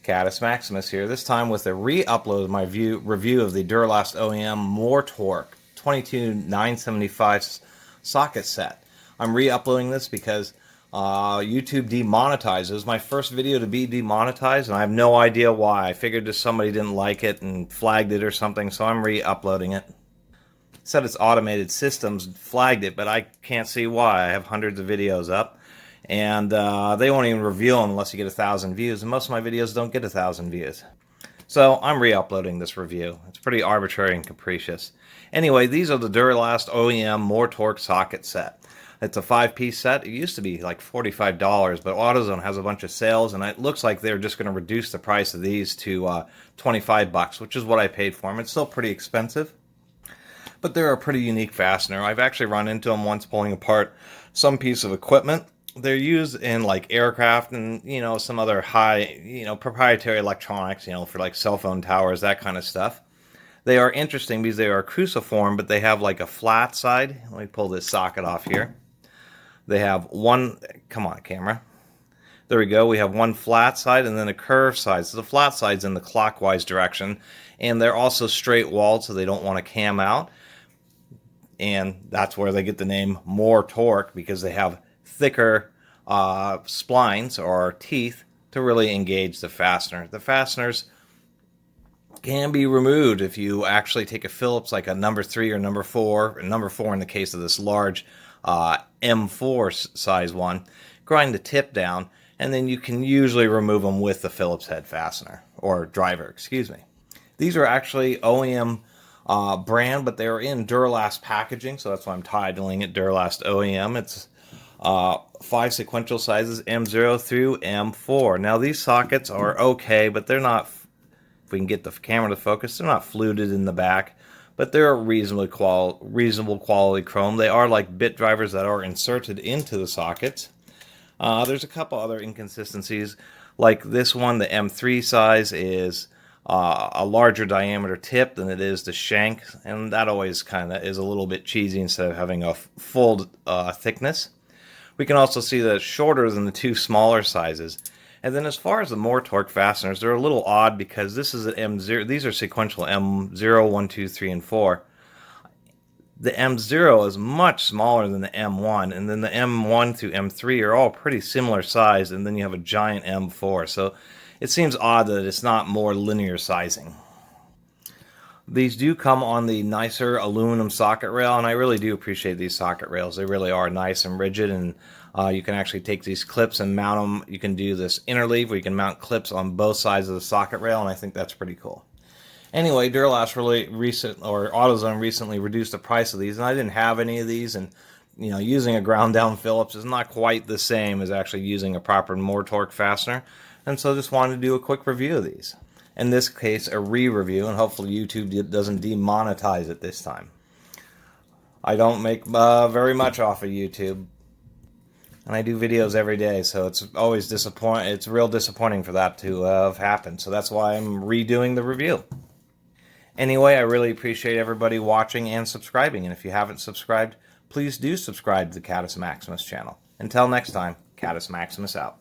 Catus Maximus here, this time with a re-upload of my review of the Duralast OEM MorTorq 22975 socket set. I'm re-uploading this because YouTube demonetized. It was my first video to be demonetized, and I have no idea why. I figured just somebody didn't like it and flagged it or something, so I'm re-uploading it. It said its automated systems flagged it, but I can't see why. I have hundreds of videos up. And they won't even reveal them unless you get 1,000 views, and most of my videos don't get 1,000 views. So I'm re-uploading this review. It's pretty arbitrary and capricious. Anyway, these are the Duralast OEM MorTorq socket set. It's a 5-piece set. It used to be like $45, but AutoZone has a bunch of sales, and it looks like they're just going to reduce the price of these to 25 bucks, which is what I paid for them. It's still pretty expensive, but they're a pretty unique fastener. I've actually run into them once pulling apart some piece of equipment. They're used in like aircraft and, some other high, proprietary electronics, for like cell phone towers, that kind of stuff. They are interesting because they are cruciform, but they have like a flat side. Let me pull this socket off here. They have one, come on camera. There we go. We have one flat side and then a curved side. So the flat side's in the clockwise direction, and they're also straight walled, so they don't want to cam out. And that's where they get the name MorTorq, because they have thicker splines or teeth to really engage the fastener. The fasteners can be removed if you actually take a Phillips, like a number 3 or number 4, and number 4 in the case of this large M4 size one, grind the tip down, and then you can usually remove them with the Phillips head fastener, or driver, excuse me. These are actually OEM brand, but they're in Duralast packaging, so that's why I'm titling it Duralast OEM. It's 5 sequential sizes, M0 through M4. Now these sockets are okay, but they're not, if we can get the camera to focus, they're not fluted in the back, but they're reasonable quality chrome. They are like bit drivers that are inserted into the sockets. There's a couple other inconsistencies, like this one, the M3 size is a larger diameter tip than it is the shank, and that always kind of is a little bit cheesy instead of having a full thickness. We can also see that it's shorter than the two smaller sizes. And then as far as the MorTorq fasteners, they're a little odd because this is an M0. These are sequential M0, 1, 2, 3, and 4. The M0 is much smaller than the M1, and then the M1 through M3 are all pretty similar size, and then you have a giant M4. So it seems odd that it's not more linear sizing. These do come on the nicer aluminum socket rail, and I really do appreciate these socket rails. They really are nice and rigid, and you can actually take these clips and mount them. You can do this interleave where you can mount clips on both sides of the socket rail, and I think that's pretty cool. Anyway, Duralast AutoZone recently reduced the price of these, and I didn't have any of these, and using a ground down Phillips is not quite the same as actually using a proper MorTorq fastener, and so just wanted to do a quick review of these. In this case, a re-review, and hopefully YouTube doesn't demonetize it this time. I don't make very much off of YouTube, and I do videos every day, so it's always disappointing. It's real disappointing for that to have happened, so that's why I'm redoing the review. Anyway, I really appreciate everybody watching and subscribing, and if you haven't subscribed, please do subscribe to the Catus Maximus channel. Until next time, Catus Maximus out.